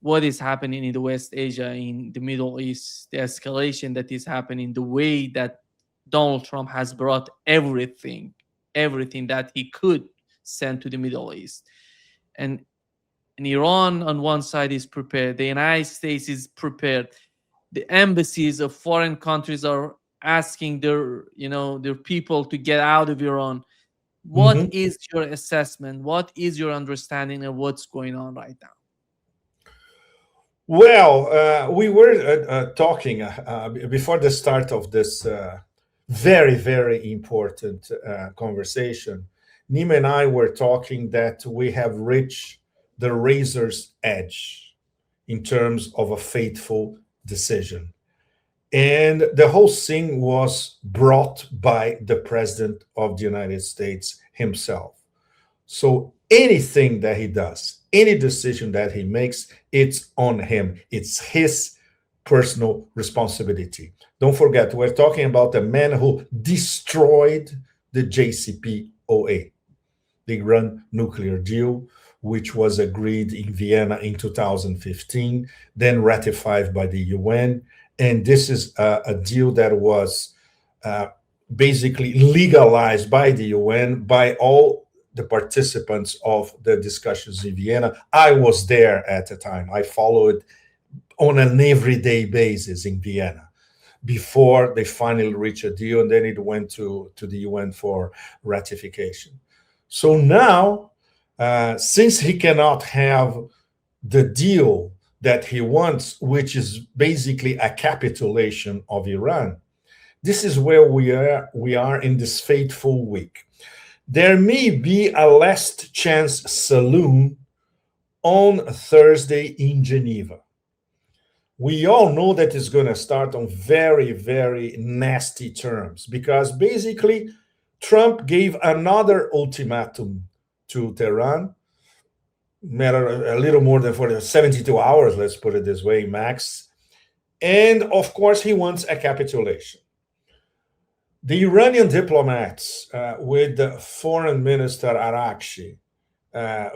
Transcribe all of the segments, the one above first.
what is happening in the West Asia, in the Middle East, the escalation that is happening, the way that Donald Trump has brought everything that he could send to the Middle East. And Iran on one side is prepared, the United States is prepared, the embassies of foreign countries are asking their people to get out of Iran. What Mhm. is your assessment? What is your understanding of what's going on right now? Well, we were talking before the start of this very, very important conversation. Nima and I were talking that we have reached the razor's edge in terms of a fateful decision. And the whole thing was brought by the President of the United States himself. So anything that he does, any decision that he makes, it's on him. It's his personal responsibility. Don't forget, we're talking about a man who destroyed the JCPOA, the Iran nuclear deal, which was agreed in Vienna in 2015, then ratified by the UN. And this is a deal that was uh, basically legalized by the UN, by all the participants of the discussions in Vienna. I was there at the time. I followed on an everyday basis in Vienna before they finally reached a deal, and then it went to the UN for ratification. So now, since he cannot have the deal that he wants, which is basically a capitulation of Iran, this is where we are in this fateful week. There may be a last chance saloon on Thursday in Geneva. We all know that it's going to start on very, very nasty terms because basically Trump gave another ultimatum to Tehran, matter a little more than 72 hours, let's put it this way, max. And of course, he wants a capitulation. The Iranian diplomats, with the Foreign Minister Arakshi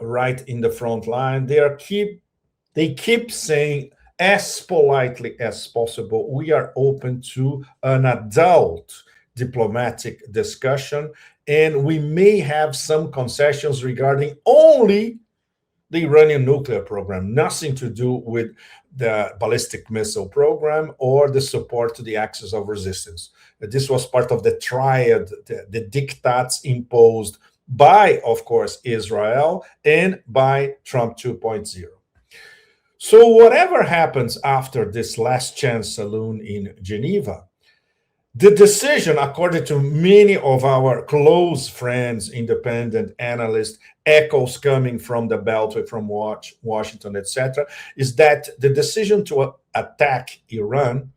right in the front line, they keep saying as politely as possible, we are open to an adult diplomatic discussion, and we may have some concessions regarding only the Iranian nuclear program, nothing to do with the ballistic missile program or the support to the axis of resistance. This was part of the triad, the diktats imposed by, of course, Israel and by Trump 2.0. So, whatever happens after this last chance saloon in Geneva, the decision, according to many of our close friends, independent analysts, echoes coming from the Beltway, from Washington, etc., is that the decision to attack Iran,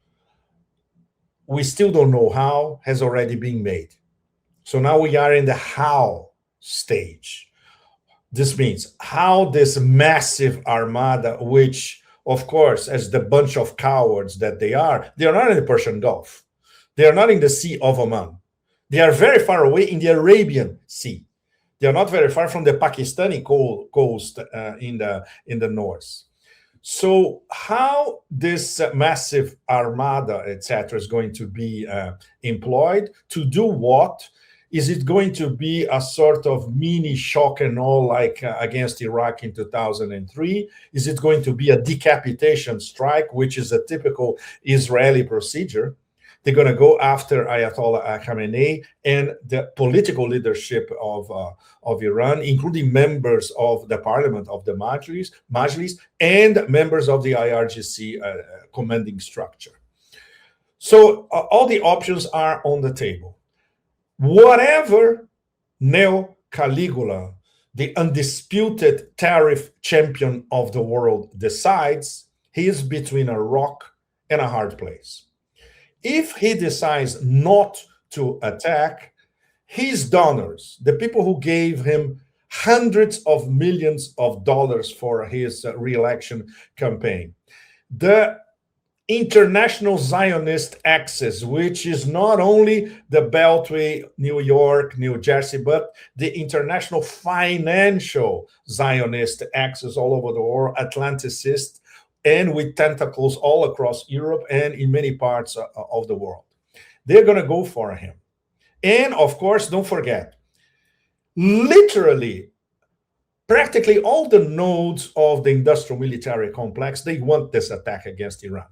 we still don't know how, has already been made. So now we are in the how stage. This means how this massive armada, which, of course, as the bunch of cowards that they are not in the Persian Gulf. They are not in the Sea of Oman. They are very far away in the Arabian Sea. They are not very far from the Pakistani coast in the north. So, how this massive armada, etc., is going to be employed to do what? Is it going to be a sort of mini shock and all like against Iraq in 2003? Is it going to be a decapitation strike, which is a typical Israeli procedure? They're going to go after Ayatollah Khamenei and the political leadership of Iran, including members of the parliament of the Majlis and members of the IRGC commanding structure. So all the options are on the table. Whatever Neo Caligula, the undisputed tariff champion of the world, decides, he is between a rock and a hard place. If he decides not to attack, his donors, the people who gave him hundreds of millions of dollars for his re-election campaign, the international Zionist axis, which is not only the Beltway, New York, New Jersey, but the international financial Zionist axis all over the world, Atlanticist, and with tentacles all across Europe and in many parts of the world. They're going to go for him. And of course, don't forget, literally, practically all the nodes of the industrial military complex, they want this attack against Iran.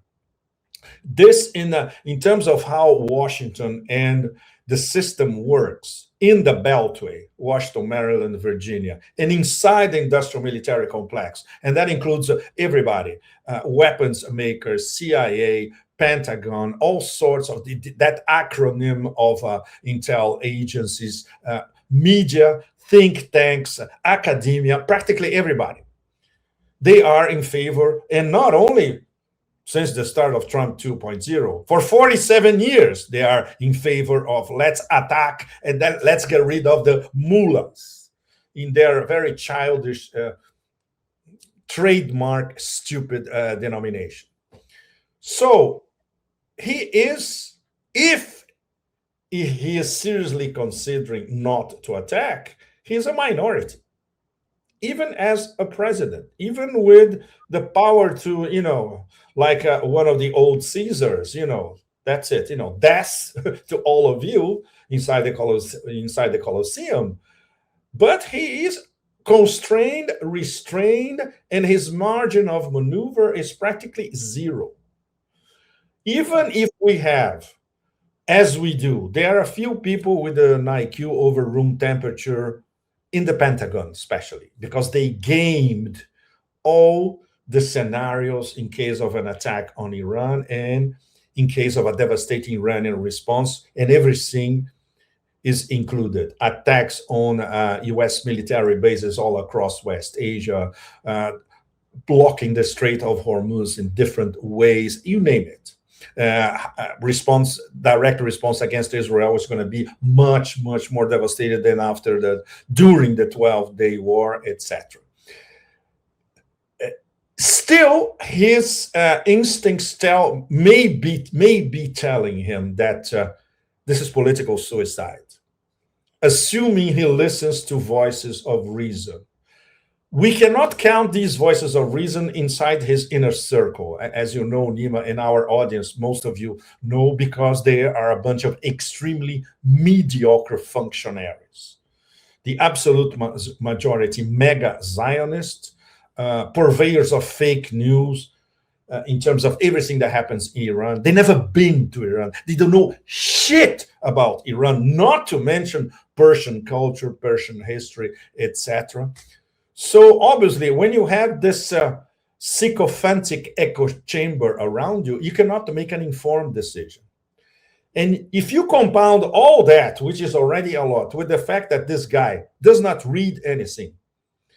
This in terms of how Washington and the system works in the Beltway, Washington, Maryland, Virginia, and inside the industrial military complex. And that includes everybody, weapons makers, CIA, Pentagon, all sorts of that acronym of intel agencies, media, think tanks, academia, practically everybody. They are in favor, and not only since the start of Trump 2.0. For 47 years, they are in favor of let's attack and then let's get rid of the mullahs in their very childish, trademark, stupid denomination. So he is, if he is seriously considering not to attack, he's a minority. Even as a president, even with the power to, like one of the old Caesars, that's it, death to all of you inside the Colosseum. But he is constrained, restrained, and his margin of maneuver is practically zero. Even if we have, as we do, there are a few people with an IQ over room temperature in the Pentagon, especially because they gamed all the scenarios in case of an attack on Iran and in case of a devastating Iranian response, and everything is included. Attacks on US military bases all across West Asia, blocking the Strait of Hormuz in different ways, you name it. Direct response against Israel is going to be much, much more devastated than during the 12-day war, etc. Still, his instincts may be telling him that this is political suicide, assuming he listens to voices of reason. We cannot count these voices of reason inside his inner circle. As you know, Nima, and our audience, most of you know, because they are a bunch of extremely mediocre functionaries. The absolute majority, mega Zionists, purveyors of fake news in terms of everything that happens in Iran. They never been to Iran. They don't know shit about Iran, not to mention Persian culture, Persian history, etc. So obviously, when you have this sycophantic echo chamber around you, you cannot make an informed decision. And if you compound all that, which is already a lot, with the fact that this guy does not read anything,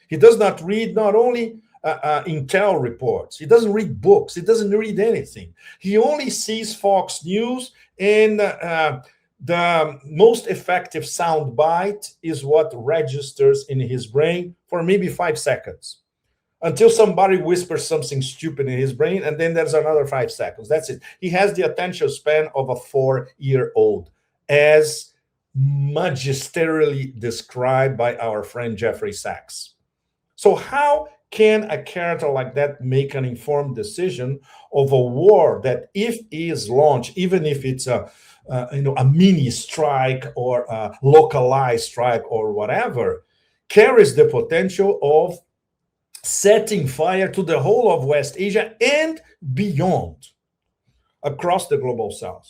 he does not read not only intel reports, he doesn't read books, he doesn't read anything. He only sees Fox News, and the most effective sound bite is what registers in his brain for maybe 5 seconds until somebody whispers something stupid in his brain, and then there's another 5 seconds. That's it. He has the attention span of a 4-year-old, as magisterially described by our friend Jeffrey Sachs. So how can a character like that make an informed decision of a war that, if it is launched, even if it's a mini strike or a localized strike or whatever, carries the potential of setting fire to the whole of West Asia and beyond, across the global south?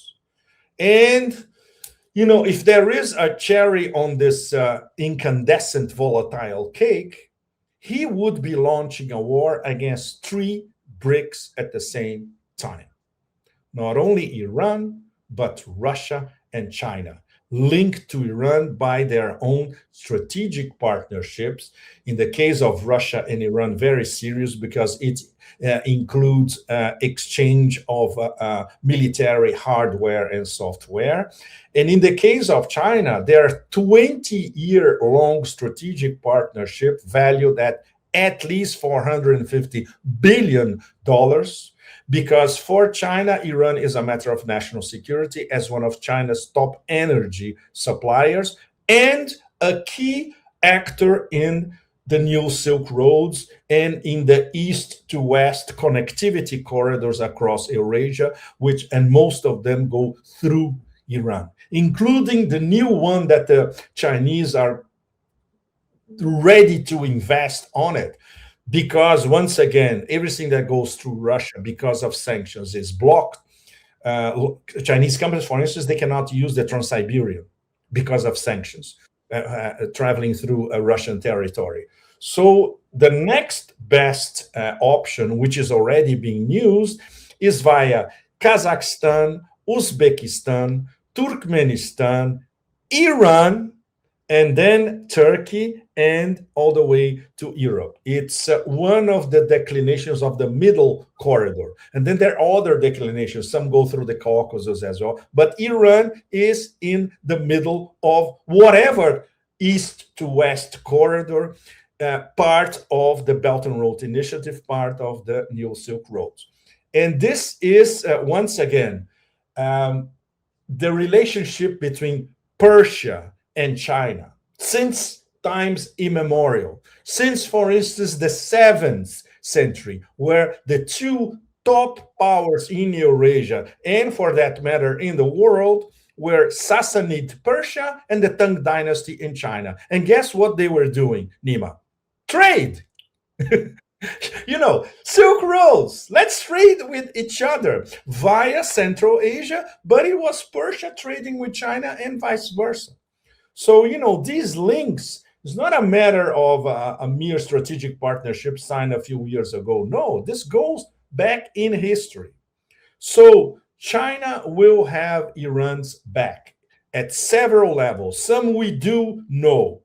And, if there is a cherry on this incandescent volatile cake, he would be launching a war against 3 BRICS at the same time. Not only Iran, but Russia and China, linked to Iran by their own strategic partnerships. In the case of Russia and Iran, very serious, because it includes exchange of military hardware and software. And in the case of China, there are 20-year-long strategic partnership valued at least $450 billion, because for China, Iran is a matter of national security as one of China's top energy suppliers and a key actor in the new Silk Roads and in the east to west connectivity corridors across Eurasia, which and most of them go through Iran, including the new one that the Chinese are ready to invest on it. Because once again, everything that goes through Russia because of sanctions is blocked. Chinese companies, for instance, they cannot use the Trans-Siberian because of sanctions traveling through Russian territory. So the next best option, which is already being used, is via Kazakhstan, Uzbekistan, Turkmenistan, Iran, and then Turkey, and all the way to Europe. It's one of the declinations of the middle corridor. And then there are other declinations. Some go through the Caucasus as well. But Iran is in the middle of whatever east to west corridor, part of the Belt and Road Initiative, part of the New Silk Roads. And this is, once again, the relationship between Persia and China since times immemorial, since, for instance, the 7th century, where the two top powers in Eurasia, and for that matter in the world, were Sassanid Persia and the Tang dynasty in China. And guess what they were doing, Nima? Trade. Silk Roads, let's trade with each other via Central Asia, but it was Persia trading with China and vice versa. So, these links is not a matter of a mere strategic partnership signed a few years ago. No, this goes back in history. So China will have Iran's back at several levels. Some we do know,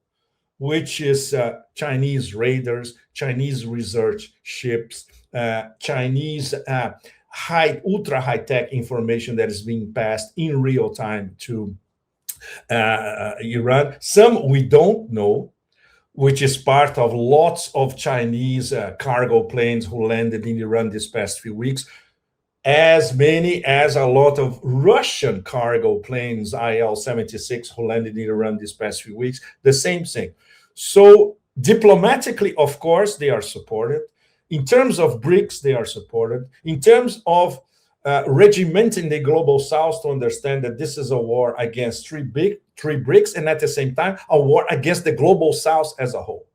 which is Chinese raiders, Chinese research ships, Chinese ultra high-tech information that is being passed in real time to Iran. Some we don't know, which is part of lots of Chinese cargo planes who landed in Iran this past few weeks, as many as a lot of Russian cargo planes, IL-76, who landed in Iran this past few weeks, the same thing. So diplomatically, of course, they are supported. In terms of BRICS, they are supported. In terms of regimenting the global south to understand that this is a war against three BRICS, and at the same time, a war against the global south as a whole.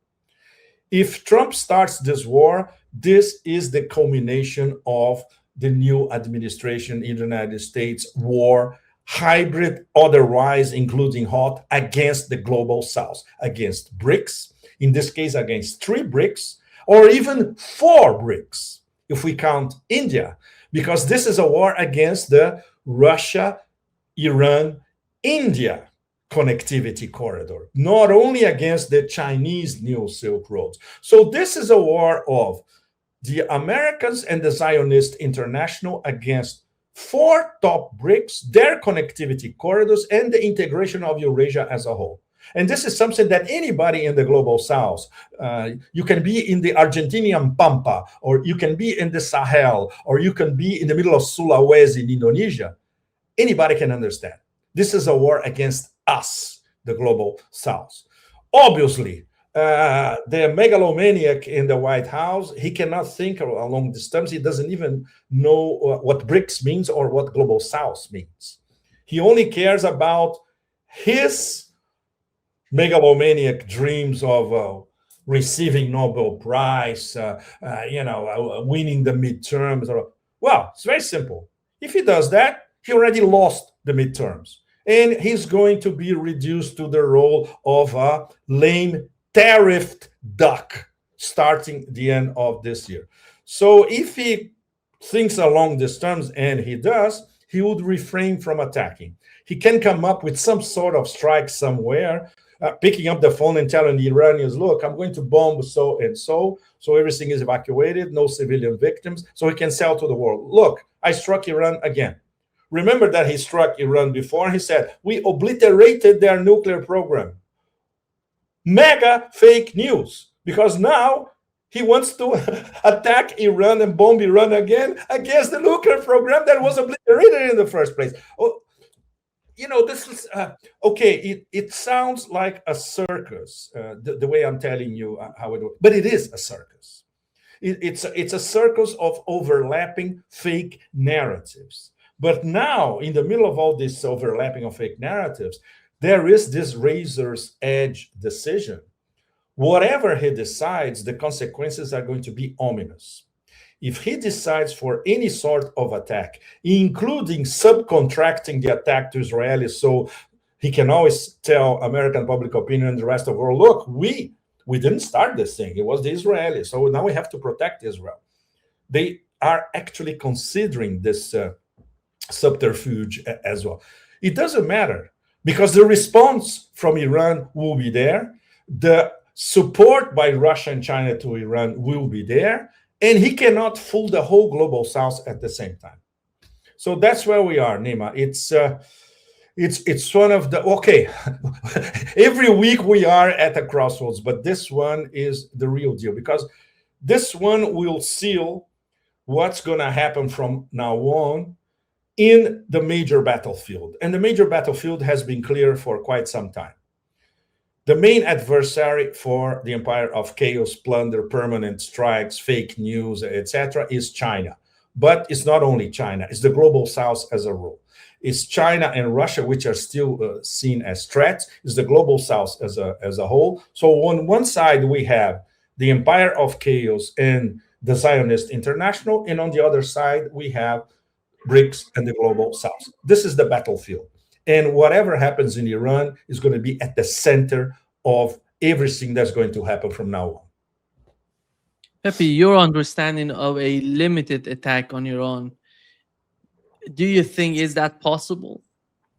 If Trump starts this war, this is the culmination of the new administration in the United States war, hybrid, otherwise, including hot, against the global south, against BRICS, in this case, against three BRICS, or even four BRICS, if we count India, because this is a war against the Russia, Iran, India connectivity corridor, not only against the Chinese New Silk Roads. So this is a war of the Americans and the Zionist International against four top BRICS, their connectivity corridors, and the integration of Eurasia as a whole. And this is something that anybody in the global south, you can be in the Argentinian Pampa, or you can be in the Sahel, or you can be in the middle of Sulawesi in Indonesia. Anybody can understand. This is a war against us, the global south. Obviously, the megalomaniac in the White House, he cannot think along these terms. He doesn't even know what BRICS means or what global south means. He only cares about his megalomaniac dreams of receiving Nobel Prize, winning the midterms. Well, it's very simple. If he does that, he already lost the midterms. And he's going to be reduced to the role of a lame tariffed duck starting the end of this year. So if he thinks along these terms, and he does, he would refrain from attacking. He can come up with some sort of strike somewhere, picking up the phone and telling the Iranians, look, I'm going to bomb so and so everything is evacuated, no civilian victims, so he can sell to the world. Look, I struck Iran again. Remember that he struck Iran before. He said, we obliterated their nuclear program. Mega fake news, because now he wants to attack Iran and bomb Iran again against the nuclear program that was obliterated in the first place. Oh, this is okay. It sounds like a circus, the way I'm telling you how it works, but it is a circus. It's a circus of overlapping fake narratives. But now, in the middle of all this overlapping of fake narratives, there is this razor's edge decision. Whatever he decides, the consequences are going to be ominous. If he decides for any sort of attack, including subcontracting the attack to Israelis, so he can always tell American public opinion and the rest of the world, look, we didn't start this thing. It was the Israelis. So now we have to protect Israel. They are actually considering this subterfuge as well. It doesn't matter because the response from Iran will be there. The support by Russia and China to Iran will be there. And he cannot fool the whole global South at the same time. So that's where we are, Nima. It's one of the, okay, every week we are at a crossroads, but this one is the real deal because this one will seal what's going to happen from now on in the major battlefield. And the major battlefield has been clear for quite some time. The main adversary for the empire of chaos, plunder, permanent strikes, fake news, etc., is China. But it's not only China, it's the global South as a whole. It's China and Russia, which are still seen as threats. It's the global South as a whole. So on one side, we have the empire of chaos and the Zionist international. And on the other side, we have BRICS and the global South. This is the battlefield. And whatever happens in Iran is going to be at the center of everything that's going to happen from now on. Pepe, your understanding of a limited attack on Iran, do you think is that possible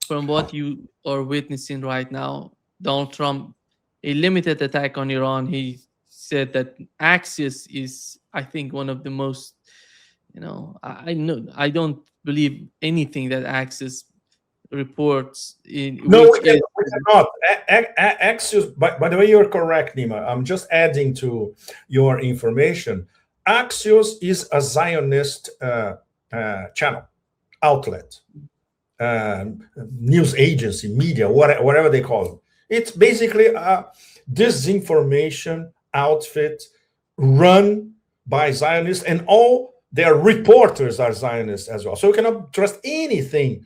from what you are witnessing right now? Donald Trump, a limited attack on Iran, he said that Axios is, I think, one of the most, I don't believe anything that Axios reports in no, we cannot. Axios, by the way, you're correct, Nima. I'm just adding to your information. Axios is a Zionist channel, outlet, news agency, media, whatever they call it. It's basically a disinformation outfit run by Zionists, and all their reporters are Zionists as well. So you cannot trust anything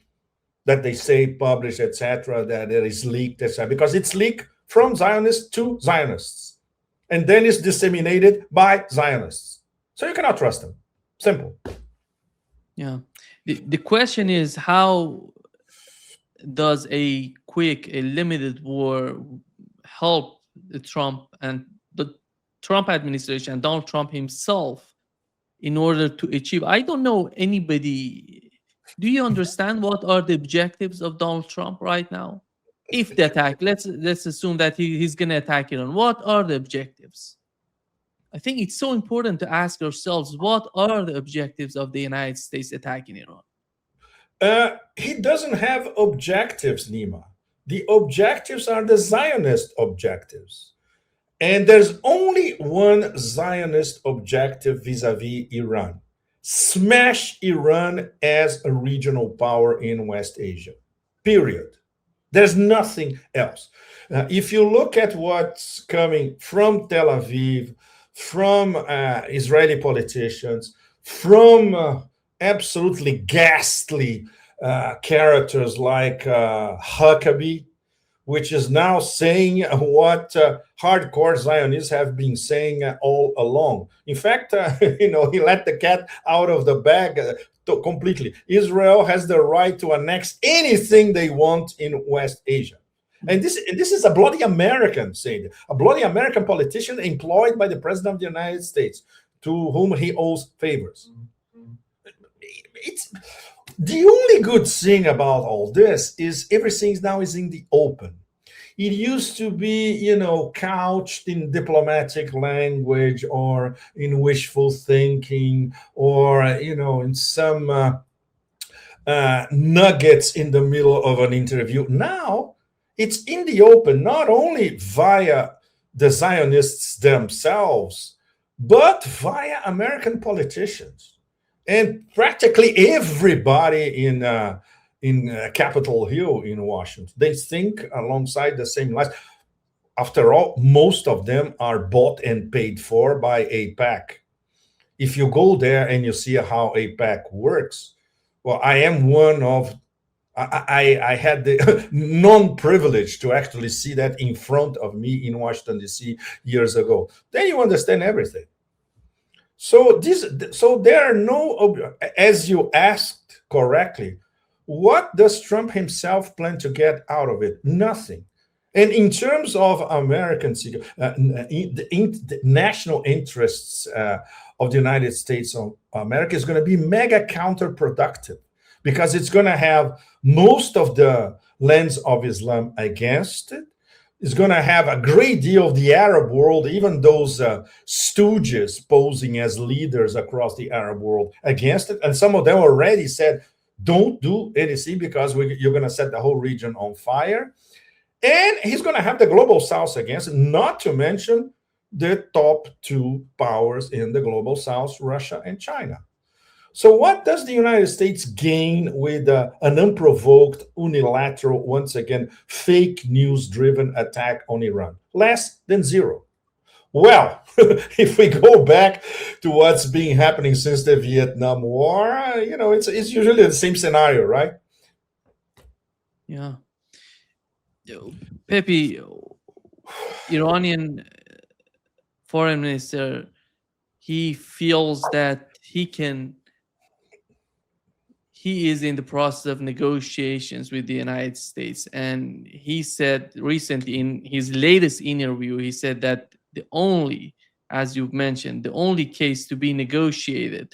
that they say, publish, etc., that it is leaked, etc., because it's leaked from Zionists to Zionists, and then it's disseminated by Zionists. So you cannot trust them. Simple. Yeah. The question is, how does a limited war help the Trump and the Trump administration and Donald Trump himself in order to achieve? I don't know anybody. Do you understand what are the objectives of Donald Trump right now? If the attack, let's assume that he's going to attack Iran. What are the objectives? I think it's so important to ask ourselves, what are the objectives of the United States attacking Iran? He doesn't have objectives, Nima. The objectives are the Zionist objectives. And there's only one Zionist objective vis-a-vis Iran. Smash Iran as a regional power in West Asia, period. There's nothing else. If you look at what's coming from Tel Aviv, from Israeli politicians, from absolutely ghastly characters like Huckabee, which is now saying what hardcore Zionists have been saying all along. In fact, he let the cat out of the bag completely. Israel has the right to annex anything they want in West Asia. And this is a bloody American saying, a bloody American politician employed by the President of the United States, to whom he owes favors. It's the only good thing about all this is everything now is in the open. It used to be, couched in diplomatic language or in wishful thinking or, in some nuggets in the middle of an interview. Now it's in the open, not only via the Zionists themselves, but via American politicians. And practically everybody in in Capitol Hill in Washington. They think alongside the same lines. After all, most of them are bought and paid for by AIPAC. If you go there and you see how AIPAC works, well, I am one of I had the non-privilege to actually see that in front of me in Washington, D.C. years ago. Then you understand everything. So there are no, as you asked correctly, what does Trump himself plan to get out of it? Nothing. And in terms of American the national interests of the United States of America is going to be mega counterproductive, because it's going to have most of the lens of Islam against it. It's going to have a great deal of the Arab world, even those stooges posing as leaders across the Arab world, against it. And some of them already said, don't do anything because you're going to set the whole region on fire. And he's going to have the global south against it, not to mention the top two powers in the global south, Russia and China. So what does the United States gain with an unprovoked, unilateral, once again, fake news-driven attack on Iran? Less than zero. Well, if we go back to what's been happening since the Vietnam War, it's usually the same scenario, right? Yeah. Pepe, Iranian foreign minister, he feels that he is in the process of negotiations with the United States. And he said recently in his latest interview, he said that as you've mentioned, the only case to be negotiated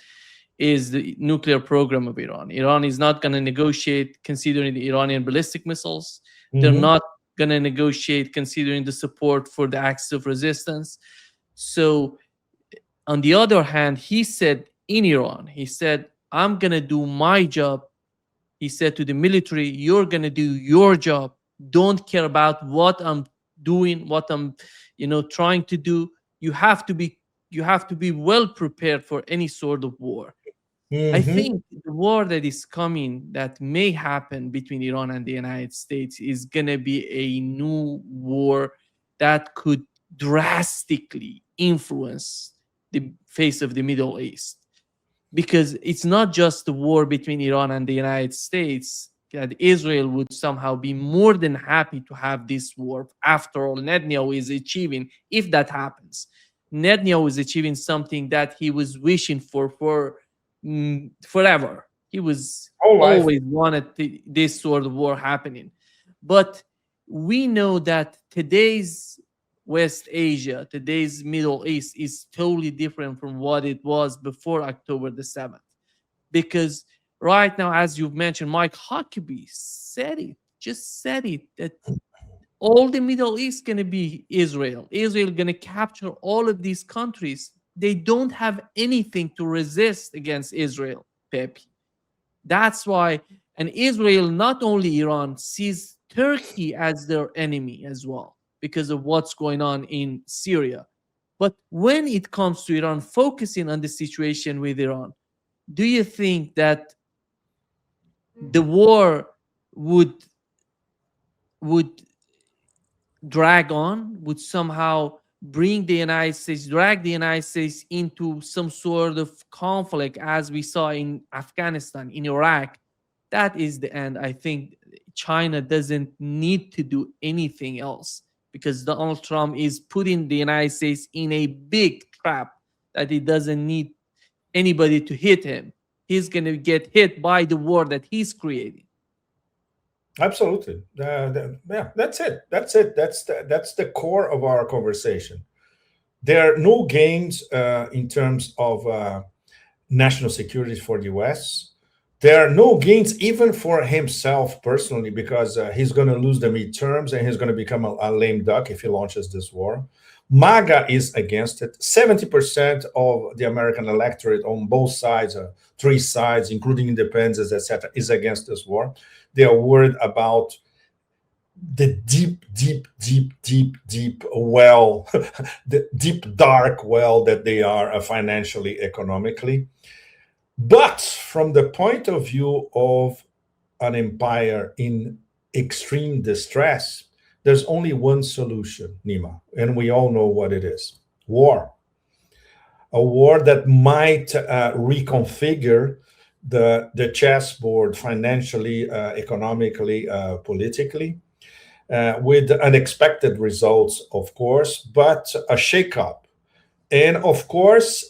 is the nuclear program of Iran. Iran is not going to negotiate considering the Iranian ballistic missiles. They're not going to negotiate considering the support for the axis of resistance. So on the other hand, he said in Iran, he said, I'm going to do my job. He said to the military, you're going to do your job. Don't care about what I'm doing, what I'm, trying to do. You have to be well prepared for any sort of war. I think the war that is coming, that may happen between Iran and the United States, is going to be a new war that could drastically influence the face of the Middle East. Because it's not just the war between Iran and the United States, that Israel would somehow be more than happy to have this war. After all, Netanyahu is achieving, if that happens, Netanyahu is achieving something that he was wishing for forever. He was always wanted this sort of war happening. But we know that today's West Asia, today's Middle East, is totally different from what it was before October the 7th. Because right now, as you've mentioned, Mike Huckabee said it, that all the Middle East going to be Israel. Israel going to capture all of these countries. They don't have anything to resist against Israel, Pepe. That's why, and Israel, not only Iran, sees Turkey as their enemy as well, because of what's going on in Syria. But when it comes to Iran, focusing on the situation with Iran, do you think that the war would drag on, would somehow drag the United States into some sort of conflict, as we saw in Afghanistan, in Iraq? That is the end. I think China doesn't need to do anything else, because Donald Trump is putting the United States in a big trap that he doesn't need anybody to hit him. He's going to get hit by the war that he's creating. Absolutely. Yeah, that's it. That's the core of our conversation. There are no gains in terms of national security for the US. There are no gains even for himself personally, because he's going to lose the midterms and he's going to become a lame duck if he launches this war. MAGA is against it. 70% of the American electorate on both sides, three sides, including independents, etc., is against this war. They are worried about the deep well, the deep, dark well that they are financially, economically. But from the point of view of an empire in extreme distress, there's only one solution, Nima, and we all know what it is: war. A war that might reconfigure the chessboard financially, economically, politically, with unexpected results, of course, but a shakeup. And of course,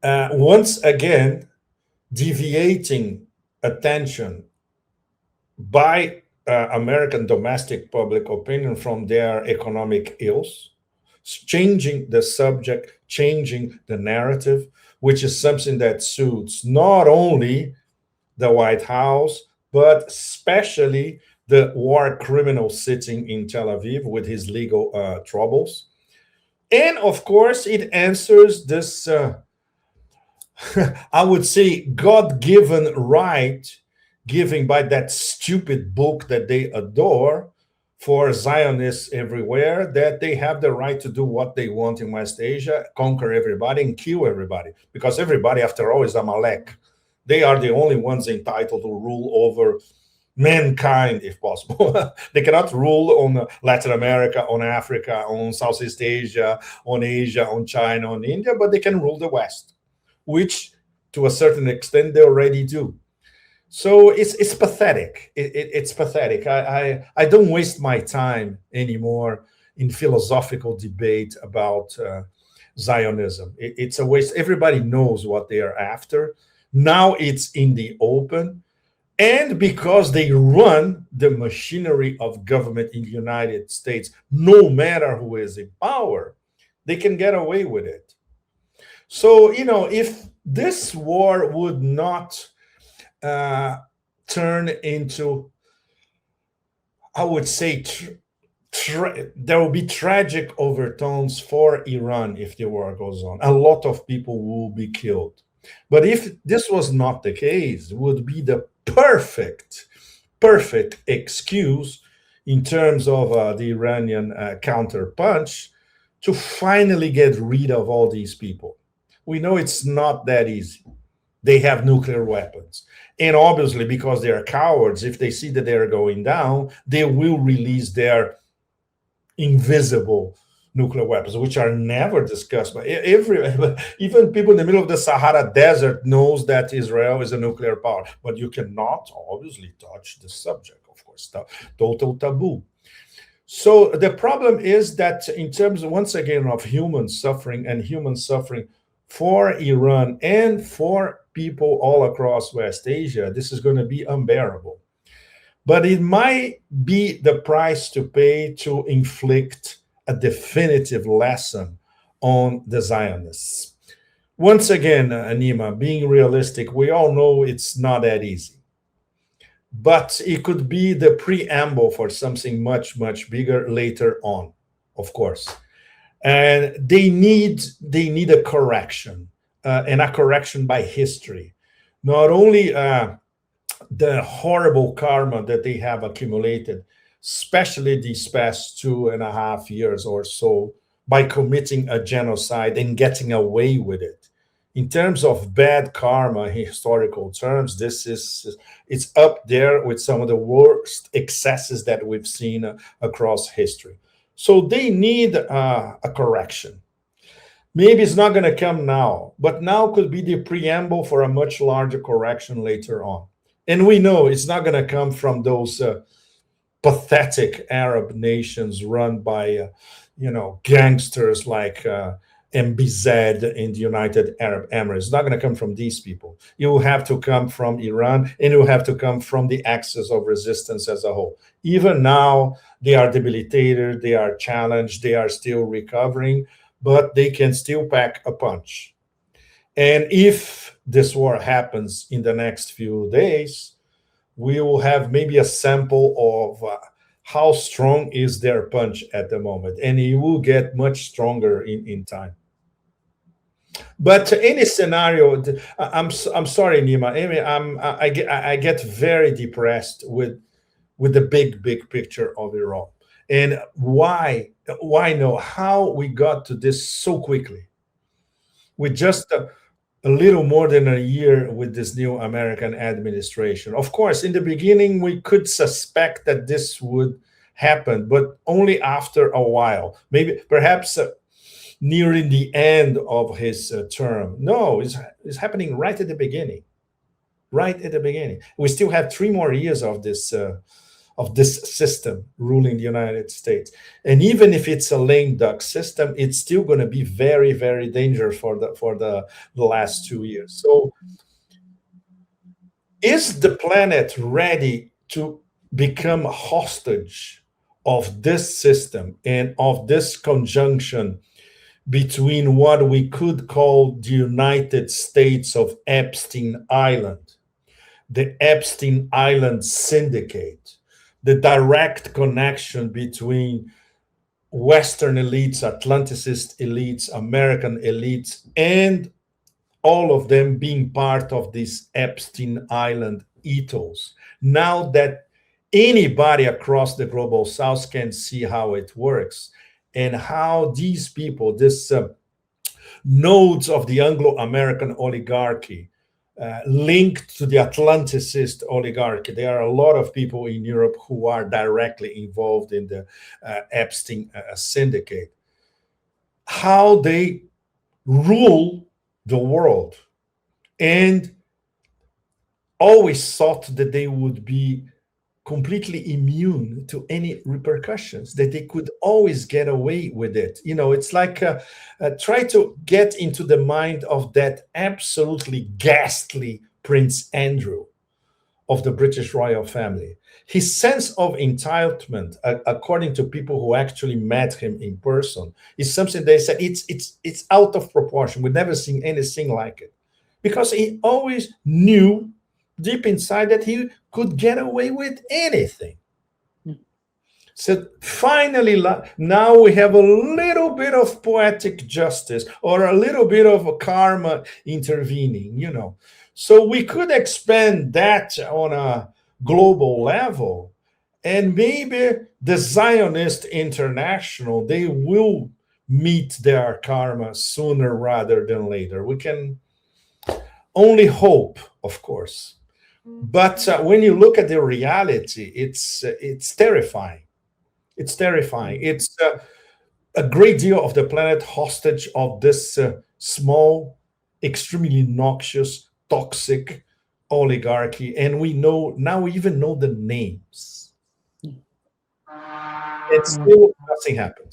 once again, deviating attention by American domestic public opinion from their economic ills, changing the subject, changing the narrative, which is something that suits not only the White House, but especially the war criminal sitting in Tel Aviv with his legal troubles. And of course, it answers this, I would say, God given right given by that stupid book that they adore for Zionists everywhere, that they have the right to do what they want in West Asia, conquer everybody and kill everybody, because everybody, after all, is Amalek. They are the only ones entitled to rule over mankind, if possible. They cannot rule on Latin America, on Africa, on Southeast Asia, on China, on India, but they can rule the West, which to a certain extent they already do. So it's pathetic. It's pathetic. I don't waste my time anymore in philosophical debate about Zionism. It's a waste. Everybody knows what they are after. Now it's in the open. And because they run the machinery of government in the United States, no matter who is in power, they can get away with it. So, if this war would not turn into, I would say, there will be tragic overtones for Iran if the war goes on. A lot of people will be killed. But if this was not the case, it would be the perfect excuse in terms of the Iranian counterpunch to finally get rid of all these people. We know it's not that easy. They have nuclear weapons. And obviously, because they are cowards, if they see that they are going down, they will release their invisible nuclear weapons, which are never discussed by even people in the middle of the Sahara Desert knows that Israel is a nuclear power, but you cannot obviously touch the subject, of course, total taboo. So the problem is that in terms, once again, of human suffering for Iran and for people all across West Asia, this is going to be unbearable. But it might be the price to pay to inflict a definitive lesson on the Zionists. Once again, Anima, being realistic, we all know it's not that easy. But it could be the preamble for something much, much bigger later on, of course. And they need a correction, and a correction by history. Not only the horrible karma that they have accumulated, especially these past 2.5 years or so, by committing a genocide and getting away with it. In terms of bad karma, in historical terms, it's up there with some of the worst excesses that we've seen across history. So they need a correction. Maybe it's not going to come now, but now could be the preamble for a much larger correction later on. And we know it's not going to come from those pathetic Arab nations run by, gangsters like MBZ in the United Arab Emirates. It's not going to come from these people. It will have to come from Iran, and it will have to come from the axis of resistance as a whole. Even now, they are debilitated, they are challenged, they are still recovering, but they can still pack a punch. And if this war happens in the next few days, we will have maybe a sample of how strong is their punch at the moment, and it will get much stronger in time. But any scenario, I'm sorry, Nima. I get very depressed with the big picture of Iran, and why no? How we got to this so quickly? With just a little more than a year with this new American administration. Of course, in the beginning, we could suspect that this would happen, but only after a while, maybe perhaps nearing the end of his term. No, it's happening right at the beginning. Right at the beginning. We still have 3 more years of this system ruling the United States. And even if it's a lame duck system, it's still going to be very, very dangerous for the last 2 years. So is the planet ready to become a hostage of this system and of this conjunction between what we could call the United States of Epstein Island, the Epstein Island Syndicate, the direct connection between Western elites, Atlanticist elites, American elites, and all of them being part of this Epstein Island ethos. Now that anybody across the global south can see how it works and how these people, this nodes of the Anglo-American oligarchy, linked to the Atlanticist oligarchy. There are a lot of people in Europe who are directly involved in the Epstein syndicate. How they rule the world, and always thought that they would be completely immune to any repercussions, that they could always get away with it. It's like try to get into the mind of that absolutely ghastly Prince Andrew of the British royal family. His sense of entitlement, according to people who actually met him in person, is something they said it's out of proportion. We've never seen anything like it, because he always knew deep inside that he could get away with anything. So finally, now we have a little bit of poetic justice, or a little bit of a karma intervening. So we could expand that on a global level, and maybe the Zionist International, they will meet their karma sooner rather than later. We can only hope, of course. But when you look at the reality, it's terrifying. It's terrifying. It's a great deal of the planet hostage of this small, extremely noxious, toxic oligarchy, and we even know the names. And still nothing happens.